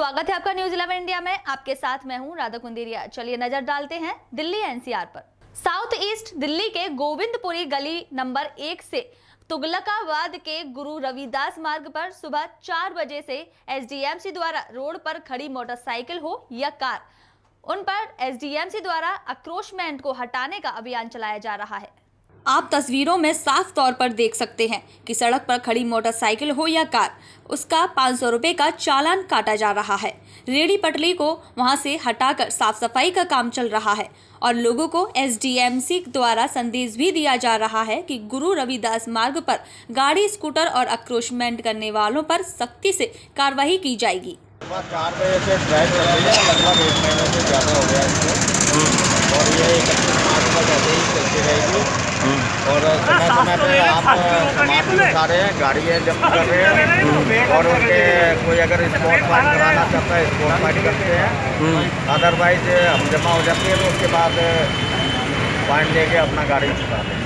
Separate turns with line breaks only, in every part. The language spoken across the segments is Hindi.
स्वागत है आपका न्यूज 11 इंडिया में। आपके साथ मैं हूं राधा कुंदेरिया। चलिए नजर डालते हैं दिल्ली एनसीआर पर। साउथ ईस्ट दिल्ली के गोविंदपुरी गली नंबर 1 से तुगलकाबाद के गुरु रविदास मार्ग पर सुबह 4 बजे से एसडीएमसी द्वारा रोड पर खड़ी मोटरसाइकिल हो या कार, उन पर एसडीएमसी द्वारा अक्रोचमेंट को हटाने का अभियान चलाया जा रहा है। आप तस्वीरों में साफ तौर पर देख सकते हैं कि सड़क पर खड़ी मोटरसाइकिल हो या कार, उसका 500 रुपए का चालान काटा जा रहा है। रेहड़ी पटरी को वहां से हटाकर साफ सफाई का काम चल रहा है और लोगों को एसडीएमसी द्वारा संदेश भी दिया जा रहा है कि गुरु रविदास मार्ग पर गाड़ी, स्कूटर और अक्रोचमेंट करने वालों पर सख्ती से कार्रवाई की जाएगी।
4 बजे से ड्राइव कर रही है, लगभग 1 महीने से ज़्यादा हो गया इसको, और ये 31 मार्च तक ऐसे ही चलती रहेगी। और समय समय पे आप सामान भी उठा रहे हैं, गाड़ियाँ जब्त कर रहे हैं, और उनके कोई अगर स्पॉट फाइट कराना चाहता है स्पॉट फाइट करते हैं, अदरवाइज हम जमा हो जाती है तो उसके बाद फाइन दे के अपना गाड़ी छुड़ा लें।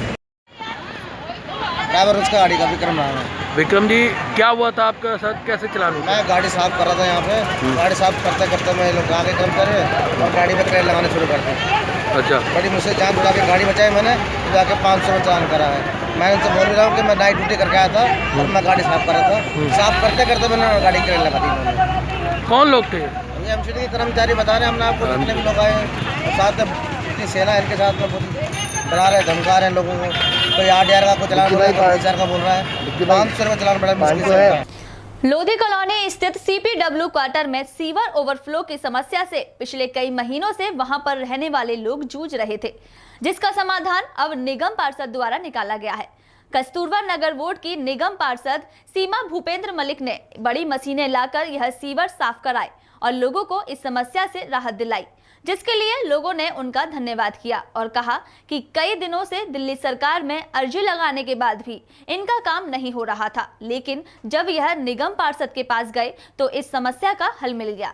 ड्राइवर उसका गाड़ी का विक्रम नाम है।
विक्रम जी, क्या हुआ था आपके साथ, कैसे चलान हुआ?
मैं गाड़ी साफ कर रहा था यहाँ पे। गाड़ी साफ करते करते मैं लोग आगे कम करे और गाड़ी में क्रेन लगाने शुरू करते।
अच्छा,
बड़ी मुझसे जान छुड़ा के गाड़ी बचाई मैंने, तो जाके 500 में चालान करा है। मैं उनसे बोल रहा हूँ कि मैं नाइट ड्यूटी करके आया था और मैं गाड़ी साफ कर रहा था। साफ करते करते मैंने गाड़ी क्रेन लगा दी।
कौन लोग थे?
ये एमसीडी के कर्मचारी बता रहे हैं, हमने आपको जितने भी लोग आए हैं साथ में इतनी सेना है, इनके साथ में डरा रहे, धमका रहे हैं लोगों को। कोई 8,000 का कोई चलान बोल रहा है, 20,000 का बोल रहा है, 500 रुपये चलान बड़ा मुश्किल है।
लोधी कॉलोनी स्थित सीपीडब्ल्यू क्वार्टर में सीवर ओवरफ्लो की समस्या से पिछले कई महीनों से वहां पर रहने वाले लोग जूझ रहे थे, जिसका समाधान अब निगम पार्षद द्वारा निकाला गया है। कस्तूरबा नगर वार्ड की निगम पार्षद सीमा भूपेंद्र मलिक ने बड़ी मशीनें लाकर यह सीवर साफ कराए और लोगों को इस समस्या से राहत दिलाई, जिसके लिए लोगों ने उनका धन्यवाद किया और कहा कि कई दिनों से दिल्ली सरकार में अर्जी लगाने के बाद भी इनका काम नहीं हो रहा था, लेकिन जब यह निगम पार्षद के पास गए तो इस समस्या का हल मिल गया।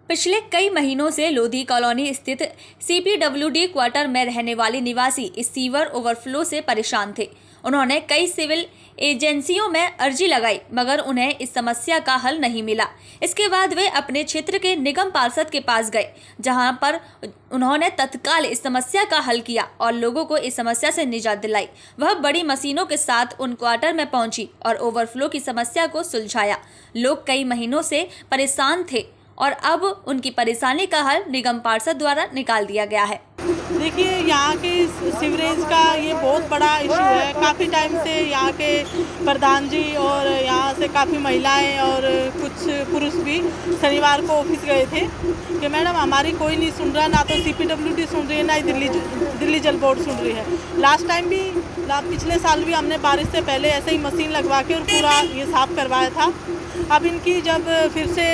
पिछले कई महीनों से लोधी कॉलोनी स्थित सीपीडब्ल्यूडी क्वार्टर में रहने वाले निवासी इस सीवर ओवरफ्लो से परेशान थे। उन्होंने कई सिविल एजेंसियों में अर्जी लगाई, मगर उन्हें इस समस्या का हल नहीं मिला। इसके बाद वे अपने क्षेत्र के निगम पार्षद के पास गए, जहां पर उन्होंने तत्काल इस समस्या का हल किया और लोगों को इस समस्या से निजात दिलाई। वह बड़ी मशीनों के साथ उन क्वार्टर में पहुंची और ओवरफ्लो की समस्या को सुलझाया। लोग कई महीनों से परेशान थे और अब उनकी परेशानी का हल निगम पार्षद द्वारा निकाल दिया गया है।
देखिए, यहाँ के सीवरेज का ये बहुत बड़ा इशू है। काफ़ी टाइम से यहाँ के प्रधान जी और यहाँ से काफ़ी महिलाएं और कुछ पुरुष भी शनिवार को ऑफिस गए थे कि मैडम हमारी कोई नहीं सुन रहा, ना तो सीपीडब्ल्यूडी सुन रही है, ना ही दिल्ली जल बोर्ड सुन रही है। लास्ट टाइम भी पिछले साल भी हमने बारिश से पहले ऐसे ही मशीन लगवा के और पूरा ये साफ़ करवाया था। अब इनकी जब फिर से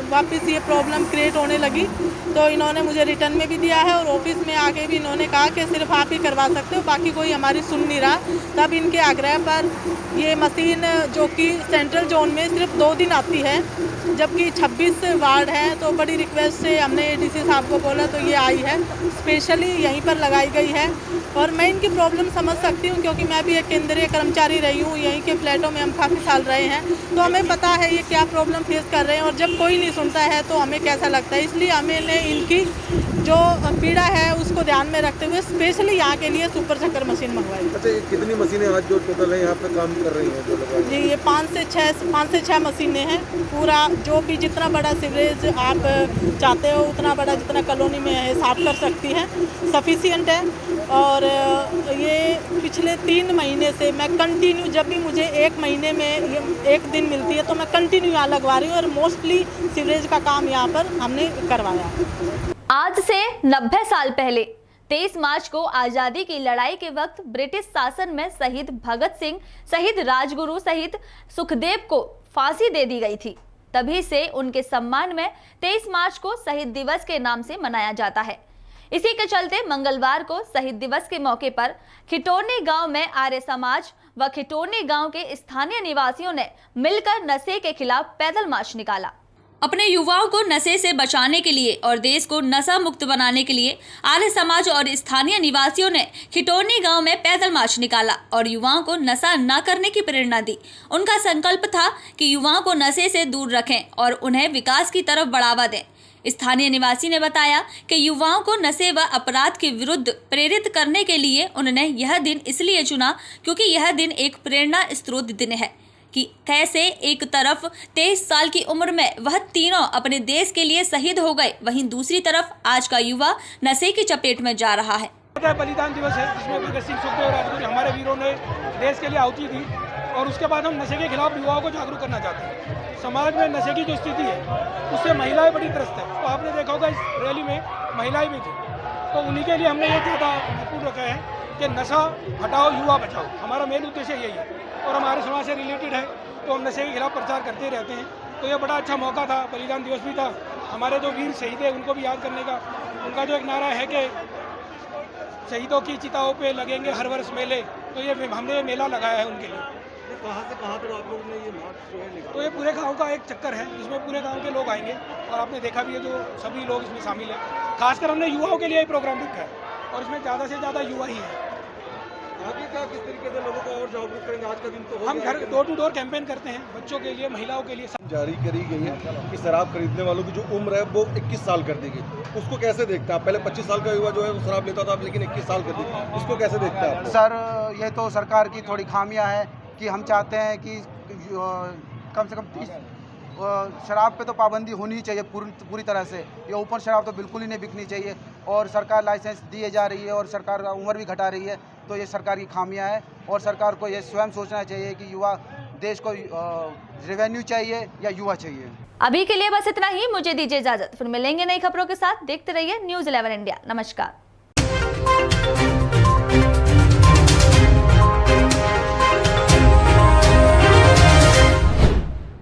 वापस ये प्रॉब्लम क्रिएट होने लगी तो इन्होंने मुझे रिटर्न में भी दिया है और ऑफिस में आके भी इन्होंने कहा कि सिर्फ आप ही करवा सकते हो, बाकी कोई हमारी सुन नहीं रहा। तब इनके आग्रह पर ये मशीन, जो कि सेंट्रल जोन में सिर्फ 2 दिन आती है, जबकि 26 वार्ड हैं, तो बड़ी रिक्वेस्ट से हमने डीसी साहब को बोला तो ये आई है, स्पेशली यहीं पर लगाई गई है। और मैं इनकी प्रॉब्लम समझ सकती हूँ क्योंकि मैं भी एक केंद्रीय कर्मचारी रही हूँ, यहीं के फ्लैटों में हम काफ़ी साल रहे हैं, तो हमें पता है ये क्या प्रॉब्लम फेस कर रहे हैं और जब कोई नहीं सुनता है तो हमें कैसा लगता है। इसलिए हमने इनकी जो पीड़ा है उसको ध्यान में रखते हुए स्पेशली यहाँ के लिए सुपर चक्कर मशीन मंगवाई।
अच्छा, ये कितनी मशीनें आज जो टोटल है यहाँ पे काम कर रही हैं जो लगा?
जी, ये 5 से 6 मशीनें हैं। पूरा जो भी जितना बड़ा सीवरेज आप चाहते हो उतना बड़ा जितना कॉलोनी में है साफ कर सकती हैं, सफिशिएंट है। और ये पिछले 3 महीने से मैं कंटिन्यू, जब भी मुझे 1 महीने में 1 दिन मिलती है तो मैं कंटिन्यू यहाँ लगवा रही हूँ और मोस्टली सीवरेज का काम यहाँ पर हमने करवाया।
आज से 90 साल पहले 23 मार्च को आज़ादी की लड़ाई के वक्त ब्रिटिश शासन में शहीद भगत सिंह, शहीद राजगुरु सहित सुखदेव को फांसी दे दी गई थी। तभी से उनके सम्मान में 23 मार्च को शहीद दिवस के नाम से मनाया जाता है। इसी के चलते मंगलवार को शहीद दिवस के मौके पर खिटौनी गांव में आर्य समाज व खिटौनी गांव के स्थानीय निवासियों ने मिलकर नशे के खिलाफ पैदल मार्च निकाला। अपने युवाओं को नशे से बचाने के लिए और देश को नशा मुक्त बनाने के लिए आर्य समाज और स्थानीय निवासियों ने खिटौनी गांव में पैदल मार्च निकाला और युवाओं को नशा न करने की प्रेरणा दी। उनका संकल्प था कि युवाओं को नशे से दूर रखें और उन्हें विकास की तरफ बढ़ावा दें। स्थानीय निवासी ने बताया कि युवाओं को नशे व अपराध के विरुद्ध प्रेरित करने के लिए उन्होंने यह दिन इसलिए चुना क्योंकि यह दिन एक प्रेरणा स्रोत दिन है कि कैसे एक तरफ 23 साल की उम्र में वह तीनों अपने देश के लिए शहीद हो गए, वहीं दूसरी तरफ आज का युवा नशे की चपेट में जा रहा है।
बलिदान दिवस है जिसमें भगत सिंह, सुखदेव, राजगुरु हमारे वीरों ने देश के लिए आहुति दी और उसके बाद हम नशे के खिलाफ युवाओं को जागरूक करना चाहते हैं। समाज में नशे की जो स्थिति है उससे महिलाएं बड़ी त्रस्त है, तो आपने देखा होगा इस रैली में महिलाएं भी थी, तो उन्हीं के लिए हमने ये ज़्यादा महत्वपूर्ण रखा है कि नशा हटाओ युवा बचाओ। हमारा मेन उद्देश्य यही है और हमारे समाज से रिलेटेड है, तो हम नशे के खिलाफ प्रचार करते रहते हैं। तो ये बड़ा अच्छा मौका था, बलिदान दिवस भी था, हमारे जो वीर शहीद है उनको भी याद करने का। उनका जो एक नारा है कि शहीदों की चिताओं पे लगेंगे हर वर्ष मेले, तो ये हमने ये मेला लगाया है उनके लिए।
कहाँ से कहाँ तक आप लोगों ने ये मार्च जो है निकाला?
तो ये पूरे गांव का एक चक्कर है जिसमें पूरे गांव के लोग आएंगे और आपने देखा भी है जो सभी लोग इसमें शामिल हैं। खासकर हमने युवाओं के लिए ये प्रोग्राम रखा है और इसमें ज़्यादा से ज़्यादा युवा ही है।
आगे क्या किस तरीके से लोगों को और जागरूक करेंगे? आज का दिन तो
हम घर डोर टू डोर कैंपेन करते हैं, बच्चों के लिए, महिलाओं के लिए।
जारी करी गई है कि शराब खरीदने वालों की जो उम्र है वो 21 साल कर दी गई। उसको कैसे देखते हैं आप? पहले 25 साल का युवा जो है वो शराब लेता था, लेकिन 21 साल कर दी, इसको कैसे देखते हैं आप?
सर ये तो सरकार की थोड़ी खामियां है कि हम चाहते हैं कि कम से कम शराब पे तो पाबंदी होनी चाहिए पूरी तरह से। ये ओपन शराब तो बिल्कुल ही नहीं बिकनी चाहिए और सरकार लाइसेंस दिए जा रही है और सरकार उम्र भी घटा रही है, तो ये सरकार की खामियां है और सरकार को ये स्वयं सोचना चाहिए कि युवा देश को रेवेन्यू चाहिए या युवा चाहिए।
अभी के लिए बस इतना ही, मुझे दीजिए इजाजत, फिर मिलेंगे नई खबरों के साथ। देखते रहिए News 11 इंडिया। नमस्कार।